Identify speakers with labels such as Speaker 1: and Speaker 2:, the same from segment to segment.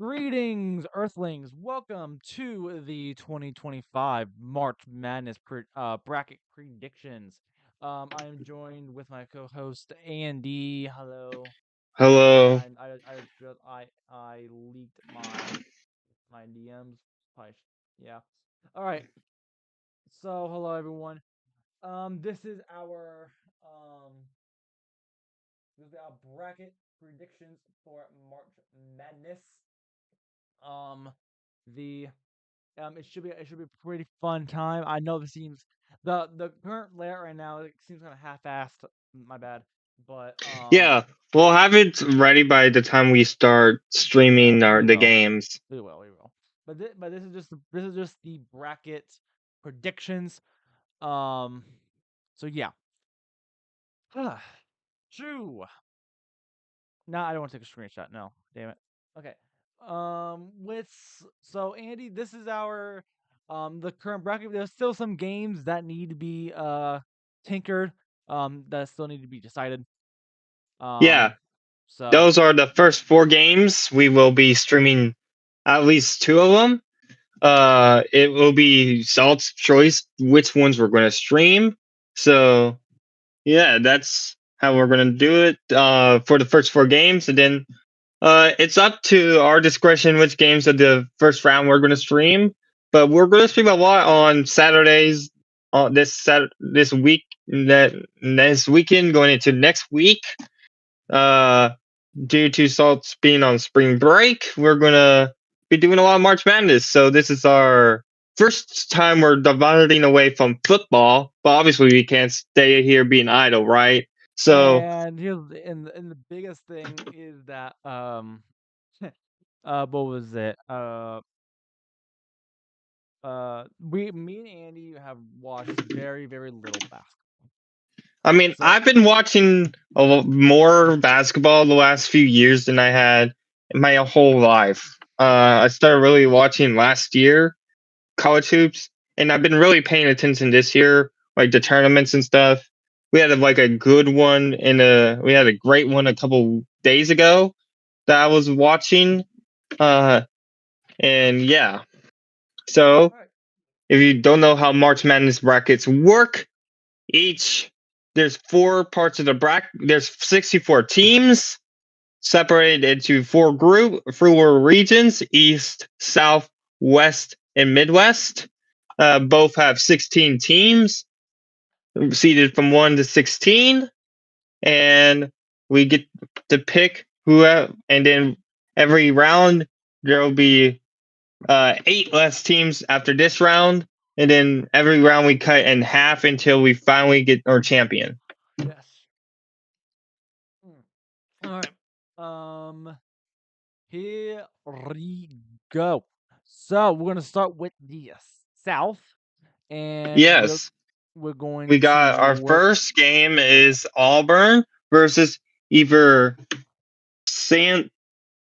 Speaker 1: Greetings, Earthlings. Welcome to the 2025 March Madness bracket predictions. I am joined with my co-host Andy. Hello.
Speaker 2: Hello.
Speaker 1: I leaked my DMs. Yeah. All right. So hello everyone. This is our bracket predictions for March Madness. Um, the it should be a pretty fun time. I know the current layout right now it seems kind of half-assed. My bad, but
Speaker 2: Yeah, we'll have it ready by the time we start
Speaker 1: yeah,
Speaker 2: streaming
Speaker 1: we
Speaker 2: the
Speaker 1: will,
Speaker 2: games.
Speaker 1: we will. But this is just the bracket predictions. Um, so yeah. True. No, I don't want to take a screenshot. No, damn it. Okay. So Andy, this is our the current bracket. There's still some games that need to be tinkered. That still need to be decided.
Speaker 2: Yeah,
Speaker 1: Um, so
Speaker 2: those are the first four games. We will be streaming at least two of them. It will be Salt's choice which ones we're going to stream. So yeah, that's how we're going to do it. For the first four games, and then it's up to our discretion which games of the first round we're going to stream. But we're going to stream a lot on Saturdays. This week, that this weekend, going into next week. Uh, Due to Salt's being on spring break, we're going to be doing a lot of March Madness. So this is our first time we're dividing away from football. But obviously, we can't stay here being idle, right? So
Speaker 1: and the biggest thing is that what was it? Me and Andy have watched very very little basketball.
Speaker 2: I mean,
Speaker 1: So
Speaker 2: I've been watching more basketball the last few years than I had in my whole life. I started really watching last year, college hoops, and I've been really paying attention this year, like the tournaments and stuff. We had like a good one we had a great one a couple days ago that I was watching. Uh, and yeah, so
Speaker 1: all right.
Speaker 2: if you don't know how March Madness brackets work, each there's four parts of the bracket. There's 64 teams separated into four regions: East, South, West, and Midwest. Both have 16 teams seeded from 1 to 16, and we get to pick who. And then every round there will be 8 less teams after this round, and then every round we cut in half until we finally get our champion.
Speaker 1: Yes. All right. Here we go. So we're gonna start with the South, and
Speaker 2: Yes,
Speaker 1: we're going
Speaker 2: we
Speaker 1: to
Speaker 2: got our
Speaker 1: work.
Speaker 2: first game is Auburn versus either San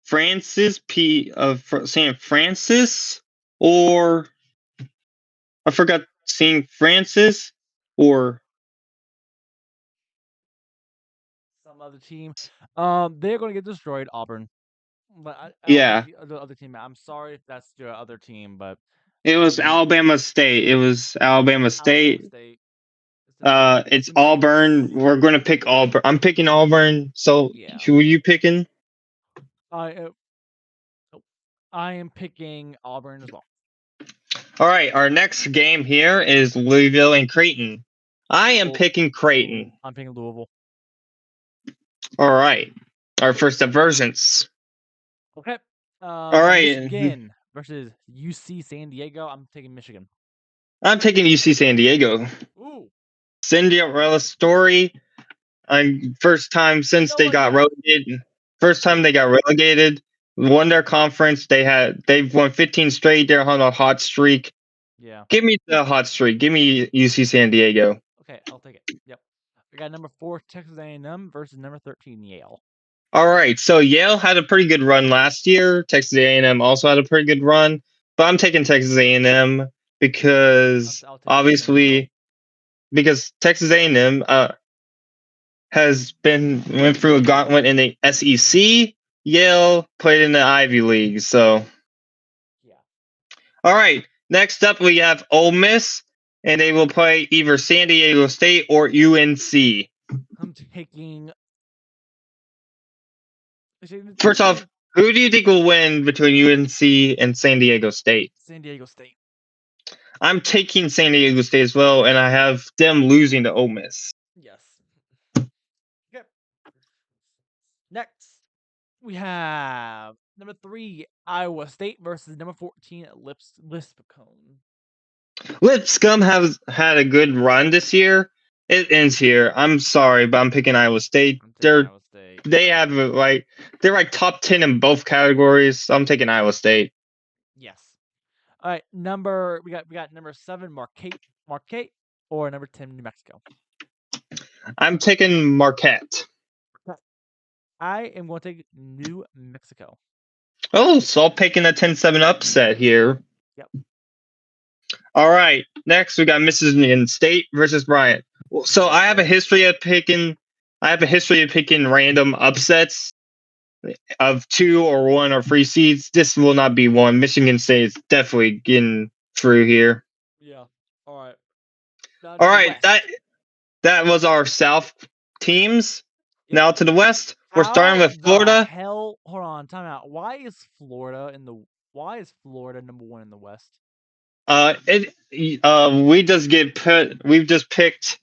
Speaker 2: Francis P of San Francis, or I forgot St. Francis, or
Speaker 1: Some other team. They're gonna get destroyed, Auburn. But I don't think
Speaker 2: yeah,
Speaker 1: the other team. I'm sorry if that's your other team, but
Speaker 2: it was
Speaker 1: the
Speaker 2: Alabama State. It was Alabama
Speaker 1: Alabama
Speaker 2: State.
Speaker 1: State. It's
Speaker 2: It's
Speaker 1: the
Speaker 2: Auburn. We're gonna pick Auburn. I'm picking Auburn. So
Speaker 1: yeah.
Speaker 2: who are you picking?
Speaker 1: I uh, I am picking Auburn as well.
Speaker 2: All right, our next game here is Louisville and Creighton. I am
Speaker 1: Well,
Speaker 2: picking Creighton.
Speaker 1: I'm picking Louisville.
Speaker 2: All right, our first divergence.
Speaker 1: Okay.
Speaker 2: All right,
Speaker 1: Michigan versus UC San Diego. I'm taking Michigan.
Speaker 2: I'm taking UC San Diego.
Speaker 1: Ooh.
Speaker 2: Cinderella story. First time
Speaker 1: You
Speaker 2: since
Speaker 1: know
Speaker 2: they
Speaker 1: what,
Speaker 2: got
Speaker 1: guys?
Speaker 2: relegated. First time they got relegated. Won their conference. They've won 15 straight. They're on a hot streak.
Speaker 1: Yeah.
Speaker 2: Give me the hot streak. Give me UC San Diego.
Speaker 1: Okay, I'll take it. Yep. We got number 4 Texas A&M versus number 13 Yale.
Speaker 2: All right, so Yale had a pretty good run last year. Texas A&M also had a pretty good run, but I'm taking Texas A&M because
Speaker 1: I'll take A&M as well.
Speaker 2: obviously because Texas A&M has been went through a gauntlet in the SEC, Yale played in the Ivy League. So,
Speaker 1: Yeah.
Speaker 2: all right. Next up, we have Ole Miss, and they will play either San Diego State or UNC.
Speaker 1: I'm taking.
Speaker 2: First off, who do you think will win between UNC and San Diego State?
Speaker 1: San Diego State.
Speaker 2: I'm taking San Diego State as well, and I have them losing to Ole Miss.
Speaker 1: Yes. Okay. Next, we have number 3 Iowa State versus number 14 Lipscomb.
Speaker 2: Lipscomb has had a good run this year. It ends here. I'm sorry, but I'm picking Iowa State.
Speaker 1: I'm taking Iowa State.
Speaker 2: They're like top 10 in both categories. So I'm taking Iowa State.
Speaker 1: Yes. All right, we got number 7 Marquette or number 10 New Mexico.
Speaker 2: I'm taking Marquette.
Speaker 1: I am going to take New Mexico.
Speaker 2: Oh, so I'm picking a 10-7 upset here.
Speaker 1: Yep.
Speaker 2: All right. Next, we got Michigan State versus Bryant. So I have a history of picking random upsets of 2 or 1 or 3 seeds. This will not be one. Michigan State is definitely getting through here.
Speaker 1: Yeah. All right.
Speaker 2: All right. That was our South teams. Yep. Now to the West. We're starting with Florida.
Speaker 1: Hold on, time out. Why is Florida number 1 in the West?
Speaker 2: We've just picked.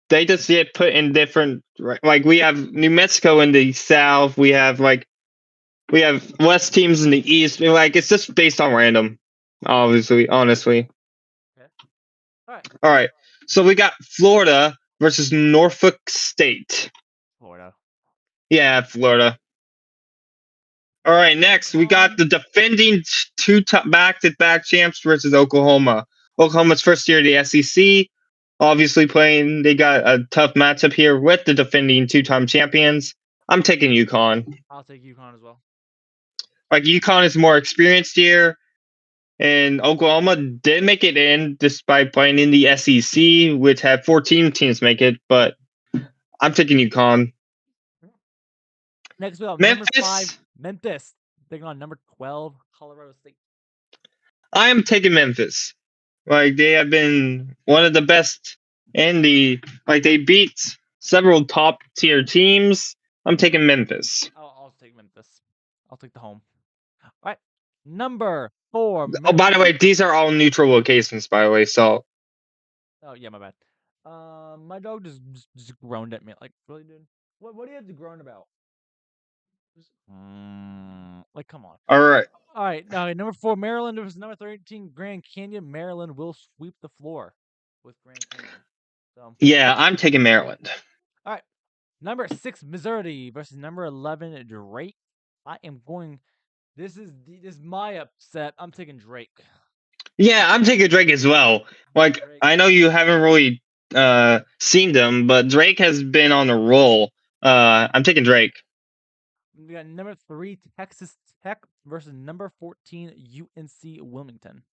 Speaker 2: They just get put in different. Like we have New Mexico in the South. We have West teams in the East. Like it's just based on random. Honestly. Okay. All right. So we got Florida versus Norfolk State.
Speaker 1: Florida.
Speaker 2: Yeah, Florida. All right, next we got the defending back-to-back champs versus Oklahoma. Oklahoma's first year of the SEC, obviously playing. They got a tough matchup here with the defending 2-time champions. I'm taking UConn.
Speaker 1: I'll take UConn as well.
Speaker 2: Like UConn is more experienced here, and Oklahoma did make it in despite playing in the SEC, which had 14 teams make it. But I'm taking UConn.
Speaker 1: Next we have number 5 Memphis taking on number 12 Colorado State.
Speaker 2: I am taking Memphis. Like they have been one of the best in the they beat several top tier teams. I'm taking Memphis.
Speaker 1: I'll take Memphis. I'll take the home. All right, number 4.
Speaker 2: Oh, by the way, these are all neutral locations. By the way, so.
Speaker 1: Oh yeah, my bad. My dog just groaned at me. Like, really, dude? What do you have to groan about? Like, come on.
Speaker 2: All right.
Speaker 1: All right. Now, number 4, Maryland versus number 13, Grand Canyon. Maryland will sweep the floor with Grand Canyon. So.
Speaker 2: Yeah, I'm taking Maryland.
Speaker 1: All right. Number 6, Missouri versus number 11, Drake. I am going. This is my upset. I'm taking Drake.
Speaker 2: Yeah, I'm taking Drake as well. Like, Drake. I know you haven't really seen them, but Drake has been on a roll. I'm taking Drake.
Speaker 1: We got number 3, Texas Tech versus number 14, UNC Wilmington.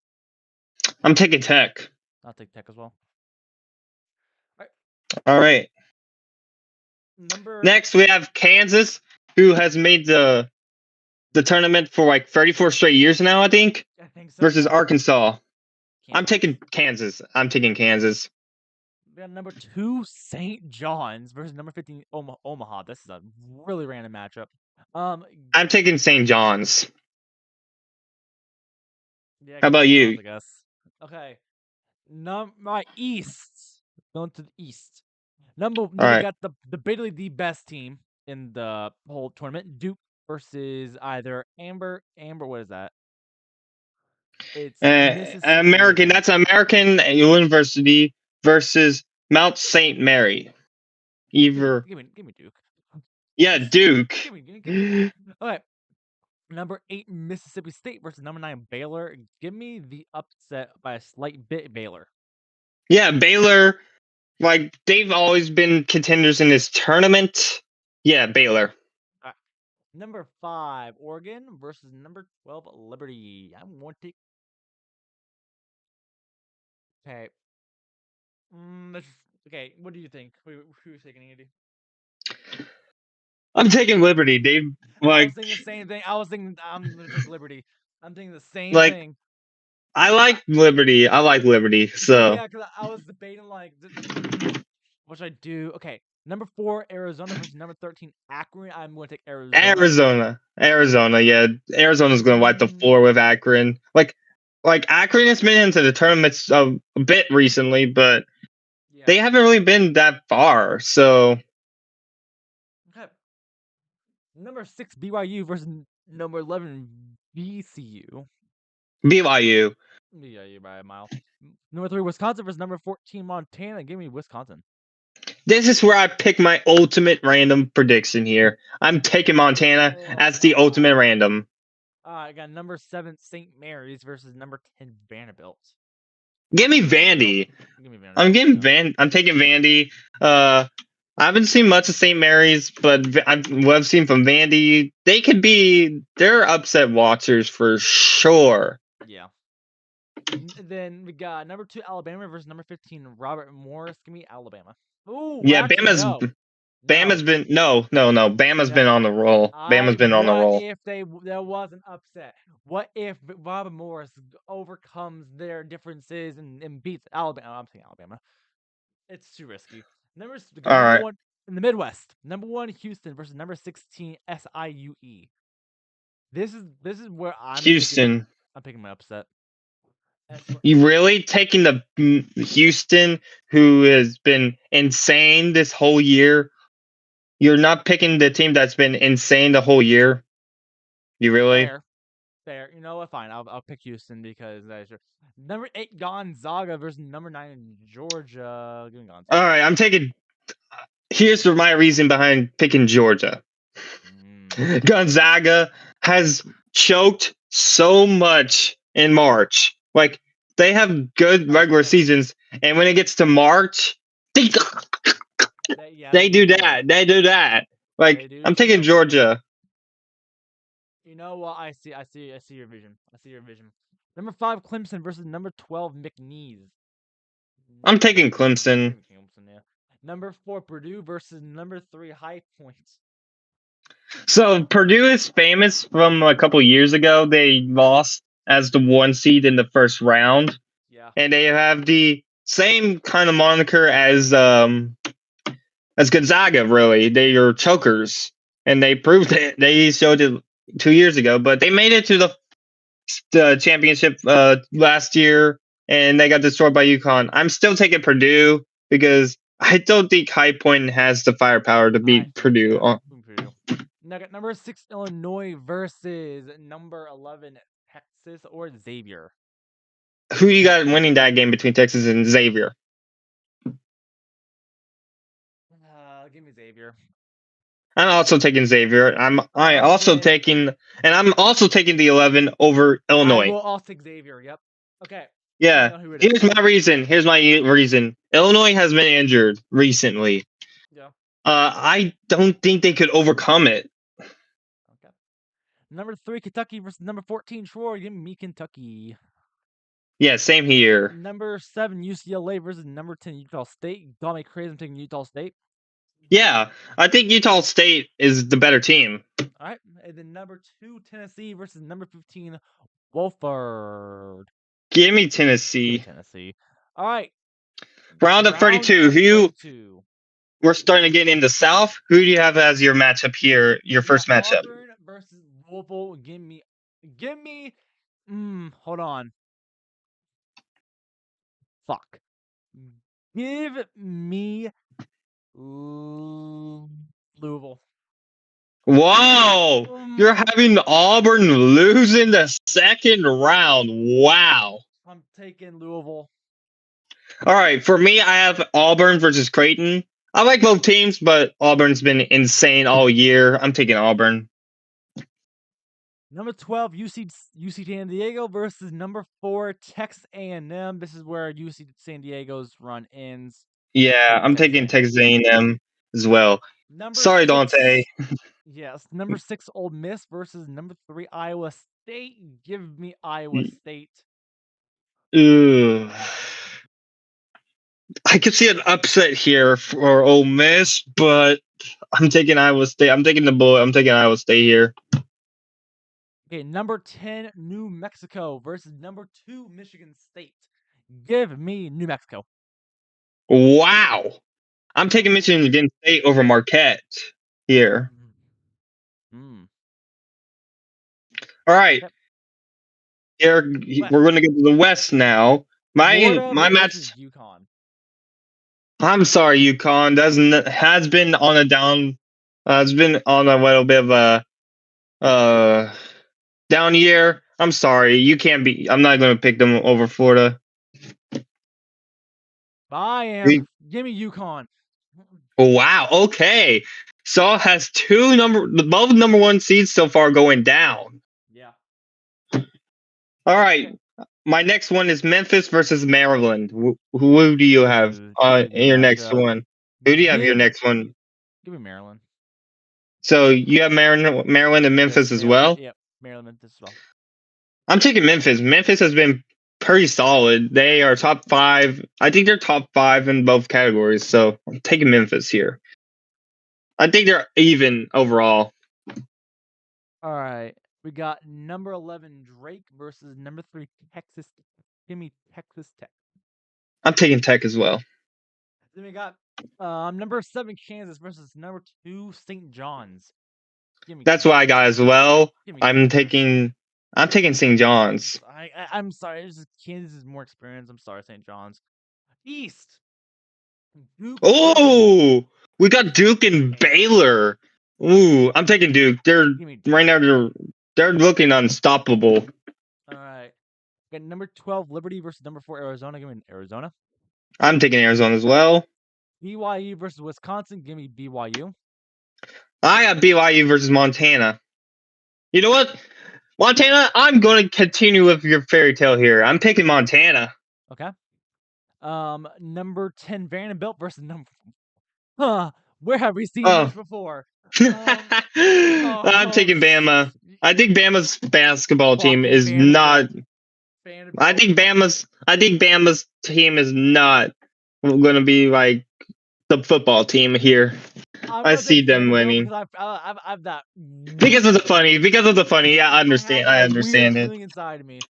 Speaker 2: I'm taking Tech.
Speaker 1: I'll take Tech as well.
Speaker 2: All right. Next, we have Kansas, who has made the tournament for like 34 straight years now, I think so. Versus Arkansas. I'm taking Kansas. We
Speaker 1: got number 2, St. John's versus number 15, Omaha. This is a really random matchup.
Speaker 2: I'm taking St. John's. Yeah, how about you?
Speaker 1: I guess. Okay. My East. Going to the East. We got debatably the best team in the whole tournament. Duke versus either Amber. What is that? It's
Speaker 2: American. That's American University versus Mount St. Mary. Either.
Speaker 1: Give me Duke.
Speaker 2: Yeah, Duke.
Speaker 1: Give me. Okay. Number 8, Mississippi State versus number 9, Baylor. Give me the upset by a slight bit, Baylor.
Speaker 2: Yeah, Baylor. Like, they've always been contenders in this tournament. Yeah, Baylor.
Speaker 1: Number 5, Oregon versus number 12, Liberty. I'm going to take. Okay. Okay, what do you think? Who's taking Andy?
Speaker 2: I'm taking Liberty. They
Speaker 1: I
Speaker 2: like
Speaker 1: was thinking the same thing. I was thinking I'm gonna take Liberty. I'm thinking the same
Speaker 2: like
Speaker 1: thing.
Speaker 2: I like Liberty. I like Liberty. So
Speaker 1: Yeah, because I was debating like, what should I do? Okay, number 4, Arizona versus number 13, Akron. I'm going to take Arizona.
Speaker 2: Arizona, yeah, Arizona's gonna wipe the floor with Akron. Like Akron has been into the tournaments a bit recently, but
Speaker 1: Yeah.
Speaker 2: they haven't really been that far. So
Speaker 1: Okay. Number 6, BYU versus number 11, VCU.
Speaker 2: BYU.
Speaker 1: BYU by a mile. Number 3, Wisconsin versus number 14, Montana. Give me Wisconsin.
Speaker 2: This is where I pick my ultimate random prediction here. I'm taking Montana as the ultimate random.
Speaker 1: I got number 7, St. Mary's versus number 10, Vanderbilt.
Speaker 2: Give me Vandy.
Speaker 1: Give me Vanderbilt.
Speaker 2: I'm taking Vandy. I haven't seen much of St. Mary's, but what I've seen from Vandy, they're upset watchers for sure.
Speaker 1: Yeah. Then we got number 2, Alabama versus number 15, Robert Morris. Give me Alabama. Ooh,
Speaker 2: Yeah,
Speaker 1: actually, no.
Speaker 2: Bama's been no. Bama's been on the roll. Bama's been on the roll.
Speaker 1: What if there was an upset? What if Robert Morris overcomes their differences and beats Alabama? I'm saying Alabama. It's too risky. Number
Speaker 2: right.
Speaker 1: 1 in the Midwest. Number 1, Houston versus number 16, SIUE. This is where
Speaker 2: Houston.
Speaker 1: I'm picking my upset.
Speaker 2: You really taking the Houston, who has been insane this whole year? You're not picking the team that's been insane the whole year. You really?
Speaker 1: Fair. You know what? Fine. I'll pick Houston because number 8, Gonzaga versus number 9, Georgia. Give me Gonzaga.
Speaker 2: All right, I'm taking. Here's my reason behind picking Georgia. Gonzaga has choked so much in March. Like they have good regular seasons, and when it gets to March, they do that. They do that. Like I'm taking Georgia.
Speaker 1: You know what? I see your vision. Number 5, Clemson versus number 12, McNeese.
Speaker 2: I'm taking Clemson.
Speaker 1: Yeah. Number 4, Purdue versus number 3, High Point.
Speaker 2: So Purdue is famous from a couple years ago. They lost as the 1 seed in the first round.
Speaker 1: Yeah.
Speaker 2: And they have the same kind of moniker as Gonzaga, really. They are chokers. And they proved it. They showed it 2 years ago, but they made it to the championship last year, and they got destroyed by UConn. I'm still taking Purdue because I don't think High Point has the firepower to beat Purdue.
Speaker 1: Number 6, Illinois versus number 11, Texas or Xavier.
Speaker 2: Who you got winning that game between Texas and Xavier?
Speaker 1: Give me Xavier.
Speaker 2: I'm also taking Xavier. I'm also taking the 11 over Illinois.
Speaker 1: I will also take Xavier. Yep. Okay.
Speaker 2: Yeah. Here's my reason. Illinois has been injured recently.
Speaker 1: Yeah.
Speaker 2: I don't think they could overcome it.
Speaker 1: Okay. Number 3, Kentucky versus number 14, Troy. Give me Kentucky.
Speaker 2: Yeah, same here.
Speaker 1: Number 7, UCLA versus number 10, Utah State. Got me crazy. I'm taking Utah State.
Speaker 2: Yeah, I think Utah State is the better team.
Speaker 1: All right. And then number 2, Tennessee versus number 15, Wofford.
Speaker 2: Give me Tennessee.
Speaker 1: All right.
Speaker 2: Round of 32. We're starting to get in the South. Who do you have as your matchup here? Your first matchup.
Speaker 1: Auburn versus Louisville. Give me. Hold on. Fuck. Give me Louisville.
Speaker 2: Whoa! You're having Auburn lose in the second round. Wow.
Speaker 1: I'm taking Louisville.
Speaker 2: All right, for me, I have Auburn versus Creighton. I like both teams, but Auburn's been insane all year. I'm taking Auburn.
Speaker 1: Number 12, UC San Diego versus number 4, Texas A&M. This is where UC San Diego's run ends.
Speaker 2: Yeah, I'm taking Texas A&M as well. Sorry, Dante.
Speaker 1: Yes, number 6, Ole Miss versus number 3, Iowa State. Give me Iowa State.
Speaker 2: Ugh. I could see an upset here for Ole Miss, but I'm taking Iowa State. I'm taking the bullet. I'm taking Iowa State here.
Speaker 1: Okay, number 10, New Mexico versus number 2, Michigan State. Give me New Mexico.
Speaker 2: Wow. I'm taking Michigan State over Marquette here.
Speaker 1: Mm.
Speaker 2: All right.
Speaker 1: Yep.
Speaker 2: Here we're going to get to the West now.
Speaker 1: Florida
Speaker 2: My
Speaker 1: versus
Speaker 2: match.
Speaker 1: UConn.
Speaker 2: I'm sorry, UConn has been on a down. Has been on a little bit of a down year. I'm sorry, you can't be. I'm not going to pick them over Florida.
Speaker 1: I am. Give me UConn.
Speaker 2: Wow. Okay. Saul has both number one seeds so far going down.
Speaker 1: Yeah.
Speaker 2: All right.
Speaker 1: Okay.
Speaker 2: My next one is Memphis versus Maryland. Who do you have
Speaker 1: Tricky
Speaker 2: in your next
Speaker 1: matchup.
Speaker 2: one? Who do you have your next one?
Speaker 1: Give me Maryland.
Speaker 2: So you have Maryland and Memphis as well?
Speaker 1: Yep. Maryland, Memphis as well.
Speaker 2: I'm taking Memphis. Memphis has been pretty solid. They are top 5. I think they're top 5 in both categories. So I'm taking Memphis here. I think they're even overall.
Speaker 1: All right. We got number 11, Drake versus number 3, Texas. Give me Texas Tech.
Speaker 2: I'm taking Tech as well.
Speaker 1: Then we got number 7, Kansas versus number 2, St. John's. Give me.
Speaker 2: That's what I got as well. I'm
Speaker 1: Kansas.
Speaker 2: taking St. John's.
Speaker 1: I'm sorry. It's just Kansas is more experienced. I'm sorry, St. John's. East.
Speaker 2: Duke. Oh, we got Duke and Baylor. Ooh, I'm taking Duke. Right now they're looking unstoppable.
Speaker 1: All right. Got number 12, Liberty versus number 4, Arizona. Give me Arizona.
Speaker 2: I'm taking Arizona as well.
Speaker 1: BYU versus Wisconsin. Give me BYU.
Speaker 2: I got BYU versus Montana. You know what? Montana, I'm going to continue with your fairy tale here. I'm picking Montana.
Speaker 1: Okay. Number 10, Vanderbilt versus number. Where have we seen this before?
Speaker 2: I'm taking Bama. I think Bama's basketball team is not. I think Bama's team is not going to be like the football team here. I see them winning
Speaker 1: I've that
Speaker 2: because of the funny. Yeah, I understand it.
Speaker 1: Inside of me.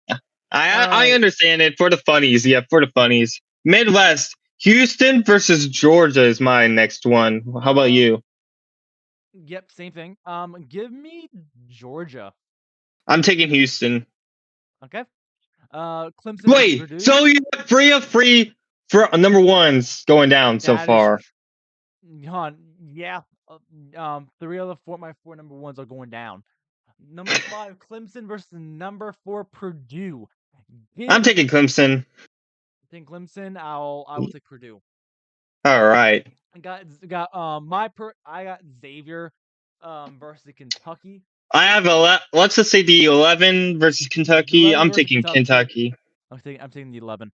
Speaker 2: I understand it for the funnies. Yeah, for the funnies. Midwest, Houston versus Georgia is my next one. How about you?
Speaker 1: Yep, same thing. Give me Georgia.
Speaker 2: I'm taking Houston.
Speaker 1: Okay. Clemson.
Speaker 2: Wait, so you have 3 of 3 for number ones going down so far.
Speaker 1: Yeah. 3 of the 4 my 4 number ones are going down. Number 5, Clemson versus number 4, Purdue.
Speaker 2: I'm taking Clemson.
Speaker 1: I think Clemson. I will take Purdue.
Speaker 2: All right.
Speaker 1: I got Xavier versus Kentucky.
Speaker 2: I have let's just say the 11 versus Kentucky. I'm taking Kentucky.
Speaker 1: I'm taking the 11.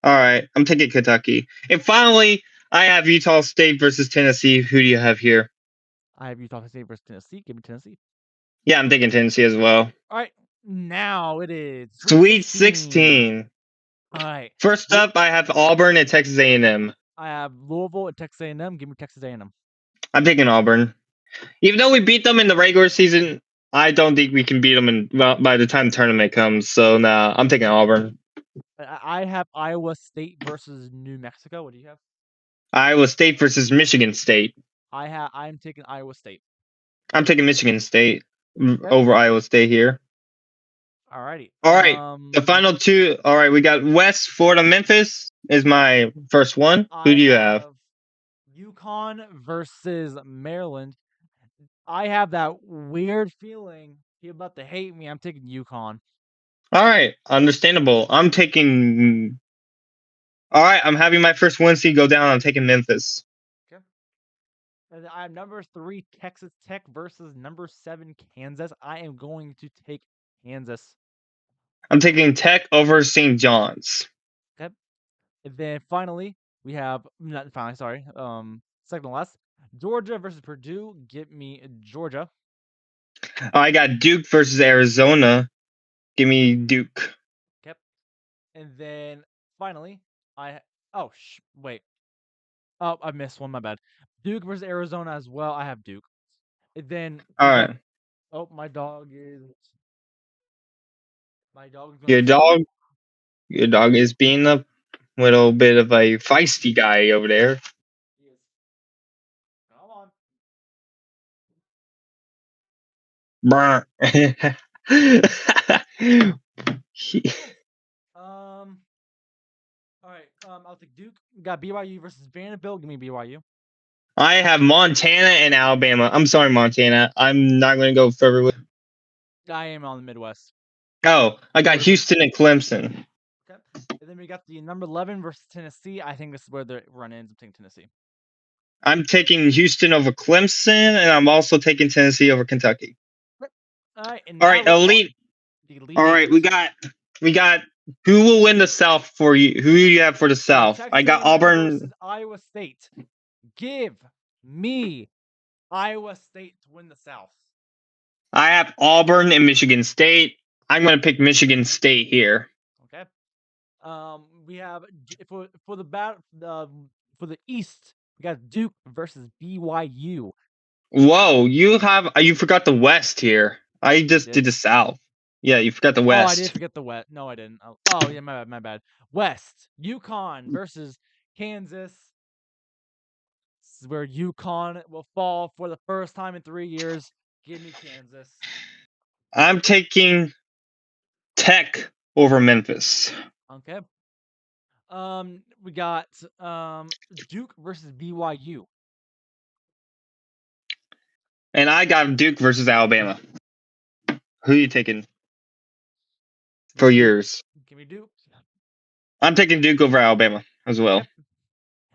Speaker 2: All right, I'm taking Kentucky. And finally, I have Utah State versus Tennessee. Who do you have here?
Speaker 1: I have Utah State versus Tennessee. Give me Tennessee.
Speaker 2: Yeah, I'm taking Tennessee as well.
Speaker 1: All right, now it is
Speaker 2: Sweet 16.
Speaker 1: All right.
Speaker 2: First up, I have Auburn and Texas A&M.
Speaker 1: I have Louisville and Texas A&M. Give me Texas A&M.
Speaker 2: I'm taking Auburn. Even though we beat them in the regular season, I don't think we can beat them by the time the tournament comes. So, nah, I'm taking Auburn.
Speaker 1: I have Iowa State versus New Mexico. What do you have?
Speaker 2: Iowa State versus Michigan State.
Speaker 1: I'm taking Iowa State.
Speaker 2: I'm taking Michigan State over Iowa State here.
Speaker 1: Alrighty.
Speaker 2: All right. The final two. All right, we got West Florida, Memphis is my first one. Who do you have?
Speaker 1: UConn versus Maryland. I have that weird feeling you're about to hate me. I'm taking UConn.
Speaker 2: All right, understandable. I'm taking. All right, I'm having my first 1 seed go down. I'm taking Memphis.
Speaker 1: Okay. And I have number 3 Texas Tech versus number 7 Kansas. I am going to take Kansas.
Speaker 2: I'm taking Tech over St. John's.
Speaker 1: Okay. And then finally, we have second to last, Georgia versus Purdue. Give me Georgia.
Speaker 2: I got Duke versus Arizona. Give me Duke.
Speaker 1: Yep. And then finally, I missed one. My bad. Duke versus Arizona as well. I have Duke. And then
Speaker 2: All
Speaker 1: we
Speaker 2: right.
Speaker 1: got. Oh, my dog is. My dog is
Speaker 2: Your
Speaker 1: going to
Speaker 2: dog,
Speaker 1: sleep.
Speaker 2: your dog is being a little bit of a feisty guy over there.
Speaker 1: He is. Come on.
Speaker 2: Brr. He-
Speaker 1: All right. I'll take Duke. We got BYU versus Vanderbilt. Give me BYU.
Speaker 2: I have Montana and Alabama. I'm sorry, Montana. I'm not going to go further with.
Speaker 1: I am on the Midwest.
Speaker 2: Oh, I got Houston and Clemson.
Speaker 1: Okay. And then we got the number 11 versus Tennessee. I think this is where the run ends. I'm taking Tennessee.
Speaker 2: I'm taking Houston over Clemson, and I'm also taking Tennessee over Kentucky.
Speaker 1: All right. And
Speaker 2: All
Speaker 1: now
Speaker 2: right,
Speaker 1: we're on
Speaker 2: elite.
Speaker 1: the Elite
Speaker 2: All right,
Speaker 1: Eight.
Speaker 2: we got. Who will win the South for you? Who do you have for the South? I got
Speaker 1: Texas A&M
Speaker 2: Auburn
Speaker 1: versus Iowa State. Give me Iowa State to win the South.
Speaker 2: I have Auburn and Michigan State. I'm going to pick Michigan State here.
Speaker 1: Okay. We have for the East. We got Duke versus BYU.
Speaker 2: Whoa, you forgot the West here. I just did the South. Yeah, you forgot the West.
Speaker 1: Oh, I did forget the West. No, I didn't. Oh, yeah, my bad. West. UConn versus Kansas. This is where UConn will fall for the first time in 3 years. Give me Kansas.
Speaker 2: I'm taking Tech over Memphis.
Speaker 1: Okay. We got Duke versus BYU.
Speaker 2: And I got Duke versus Alabama. Who are you taking for yours?
Speaker 1: Give me Duke.
Speaker 2: I'm taking Duke over Alabama as well.
Speaker 1: Okay.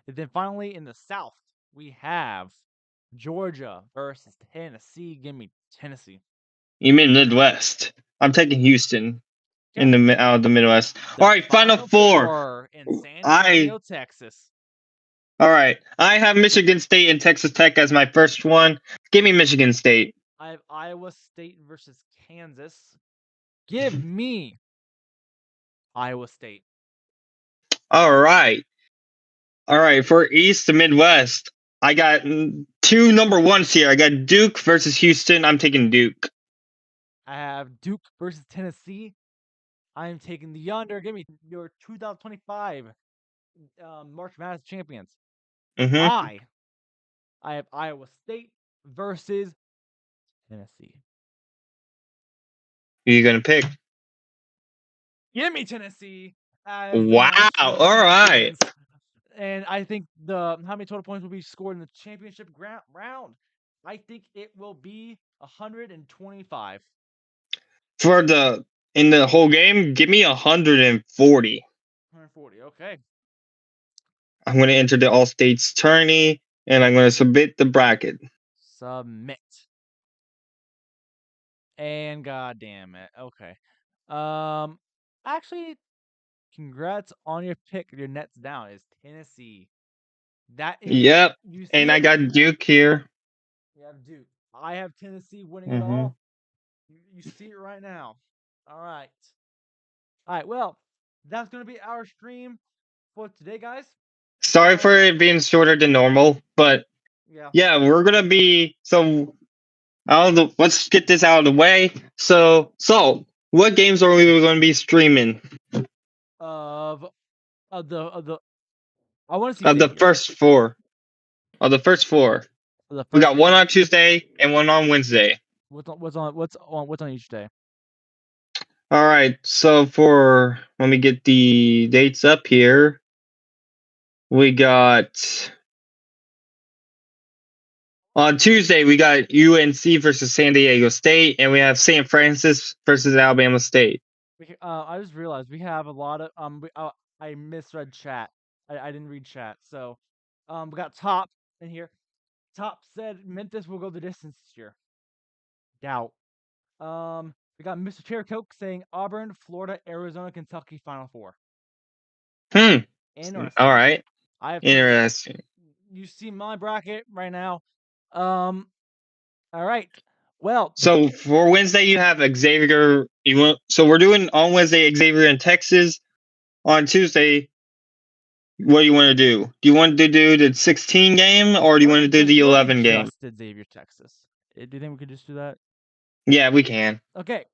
Speaker 1: And then finally in the South, we have Georgia versus Tennessee. Give me Tennessee.
Speaker 2: You mean Midwest? I'm taking Houston
Speaker 1: Okay.
Speaker 2: in the out of the Midwest. All right, Final Four
Speaker 1: in San Antonio, Texas.
Speaker 2: All right, I have Michigan State and Texas Tech as my first one. Give me Michigan State.
Speaker 1: I have Iowa State versus Kansas. Give me Iowa State.
Speaker 2: All right. For East to Midwest, I got two number ones here. I got Duke versus Houston. I'm taking Duke.
Speaker 1: I have Duke versus Tennessee. I am taking the under. Give me your 2025 March Madness champions.
Speaker 2: Mm-hmm.
Speaker 1: I have Iowa State versus Tennessee.
Speaker 2: Who are you gonna pick?
Speaker 1: Give me Tennessee.
Speaker 2: Wow. All right.
Speaker 1: And I think how many total points will be scored in the championship round? I think it will be 125.
Speaker 2: In the whole game, give me 140.
Speaker 1: 140. Okay.
Speaker 2: I'm gonna enter the all states tourney and I'm gonna submit the bracket.
Speaker 1: Submit. And god damn it. Okay. Actually, congrats on your pick. Your Nets down is Tennessee. That is.
Speaker 2: Yep. And I got Duke here.
Speaker 1: You have Duke. I have Tennessee winning it all. You see it right now. All right. All right. Well, that's going to be our stream for today, guys.
Speaker 2: Sorry for it being shorter than normal, but yeah, we're gonna be let's get this out of the way. So, what games are we going to be streaming?
Speaker 1: Of the I want to see
Speaker 2: of the first four. Of the first four. We got one on Tuesday and one on Wednesday.
Speaker 1: What's on each day?
Speaker 2: All right. So let me get the dates up here. We got on Tuesday we got UNC versus San Diego State, and we have St. Francis versus Alabama State.
Speaker 1: I just realized we have a lot of I misread chat. I didn't read chat. So we got Top in here. Top said Memphis will go the distance this year. Doubt. We got Mr. Cherry Coke saying Auburn, Florida, Arizona, Kentucky, Final Four. Interesting.
Speaker 2: All right.
Speaker 1: I have
Speaker 2: interesting.
Speaker 1: You see my bracket right now. All right. Well,
Speaker 2: so for Wednesday you have Xavier. So we're doing on Wednesday Xavier in Texas. On Tuesday, What do you want to do? Do you want to do the 16 game or do you want to do the 11 game?
Speaker 1: Just did Xavier, Texas. Do you think we could just do that?
Speaker 2: Yeah, we can.
Speaker 1: Okay,